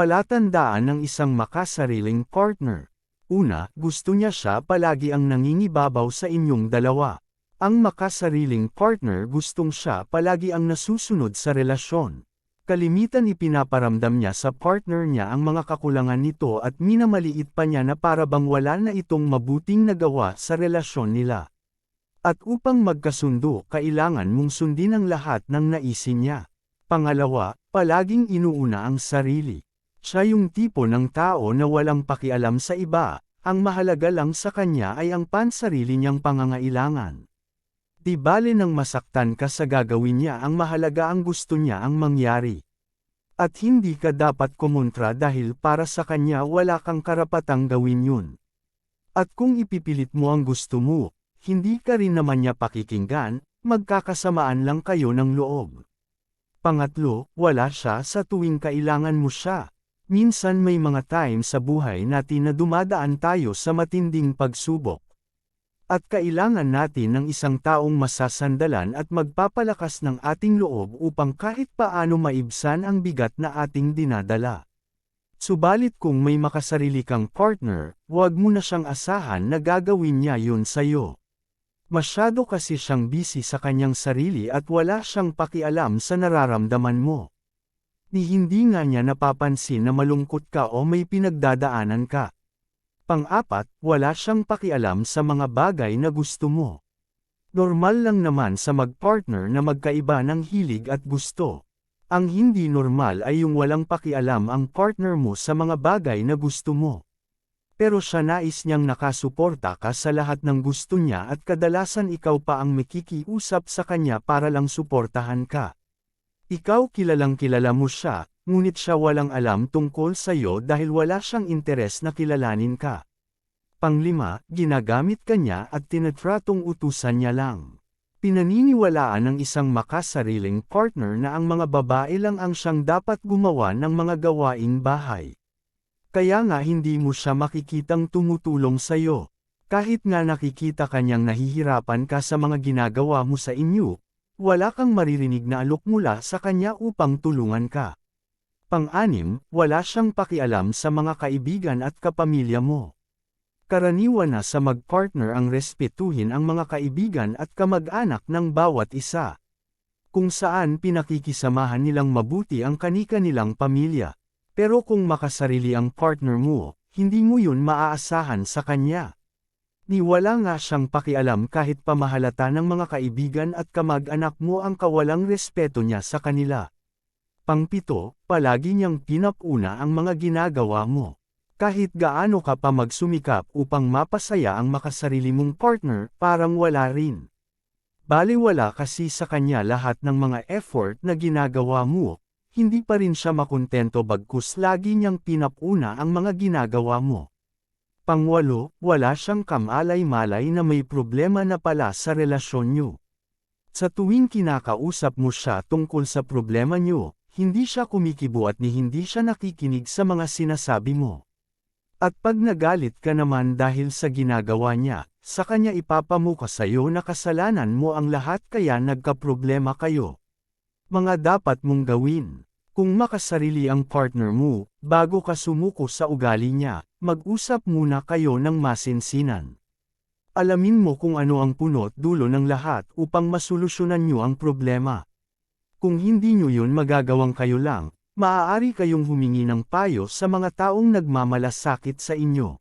Palatandaan ng isang makasariling partner. Una, gusto niya siya palagi ang nangingibabaw sa inyong dalawa. Ang makasariling partner gustong siya palagi ang nasusunod sa relasyon. Kalimitan ipinaparamdam niya sa partner niya ang mga kakulangan nito at minamaliit pa niya na para bang wala na itong mabuting nagawa sa relasyon nila. At upang magkasundo, kailangan mong sundin ang lahat ng naisin niya. Pangalawa, palaging inuuna ang sarili. Siya yung tipo ng tao na walang pakialam sa iba, ang mahalaga lang sa kanya ay ang pansarili niyang pangangailangan. Di bale nang masaktan ka sa gagawin niya, ang mahalaga ang gusto niya ang mangyari. At hindi ka dapat kumontra dahil para sa kanya wala kang karapatang gawin yun. At kung ipipilit mo ang gusto mo, hindi ka rin naman niya pakikinggan, magkakasamaan lang kayo ng loob. Pangatlo, wala siya sa tuwing kailangan mo siya. Minsan may mga time sa buhay natin na dumadaan tayo sa matinding pagsubok. At kailangan natin ng isang taong masasandalan at magpapalakas ng ating loob upang kahit paano maibsan ang bigat na ating dinadala. Subalit kung may makasarili kang partner, huwag mo na siyang asahan na gagawin niya yun sa'yo. Masyado kasi siyang busy sa kanyang sarili at wala siyang pakialam sa nararamdaman mo. Hindi nga niya napapansin na malungkot ka o may pinagdadaanan ka. Pang-apat, wala siyang pakialam sa mga bagay na gusto mo. Normal lang naman sa mag-partner na magkaiba ng hilig at gusto. Ang hindi normal ay yung walang pakialam ang partner mo sa mga bagay na gusto mo. Pero siya nais niyang nakasuporta ka sa lahat ng gusto niya at kadalasan ikaw pa ang makikiusap sa kanya para lang suportahan ka. Ikaw kilalang kilala mo siya, ngunit siya walang alam tungkol sa'yo dahil wala siyang interes na kilalanin ka. Panglima, ginagamit ka niya at tinatratong utusan niya lang. Pinaniniwalaan ng isang makasariling partner na ang mga babae lang ang siyang dapat gumawa ng mga gawaing bahay. Kaya nga hindi mo siya makikitang tumutulong sa'yo. Kahit nga nakikita kanyang nahihirapan ka sa mga ginagawa mo sa inyo, wala kang maririnig na alok mula sa kanya upang tulungan ka. Pang-anim, wala siyang pakialam sa mga kaibigan at kapamilya mo. Karaniwan na sa mag-partner ang respetuhin ang mga kaibigan at kamag-anak ng bawat isa. Kung saan pinakikisamahan nilang mabuti ang kani-kanilang pamilya. Pero kung makasarili ang partner mo, hindi mo yun maaasahan sa kanya. Wala nga siyang pakialam kahit pamahalata ng mga kaibigan at kamag-anak mo ang kawalang respeto niya sa kanila. Pang-pito, palagi niyang pinapuna ang mga ginagawa mo. Kahit gaano ka pa magsumikap upang mapasaya ang makasarili mong partner, parang wala rin. Balewala kasi sa kanya lahat ng mga effort na ginagawa mo, hindi pa rin siya makontento bagkus lagi niyang pinapuna ang mga ginagawa mo. Pangwalo, wala siyang kamalay-malay na may problema na pala sa relasyon niyo. Sa tuwing kinakausap mo siya tungkol sa problema niyo, hindi siya kumikibo at hindi siya nakikinig sa mga sinasabi mo. At pag nagalit ka naman dahil sa ginagawa niya, sa kanya ipapamuka sa'yo na kasalanan mo ang lahat kaya nagkaproblema kayo. Mga dapat mong gawin. Kung makasarili ang partner mo, bago ka sumuko sa ugali niya, mag-usap muna kayo ng masinsinan. Alamin mo kung ano ang punot dulo ng lahat upang masolusyonan niyo ang problema. Kung hindi niyo yun magagawang kayo lang, maaari kayong humingi ng payo sa mga taong nagmamalasakit sa inyo.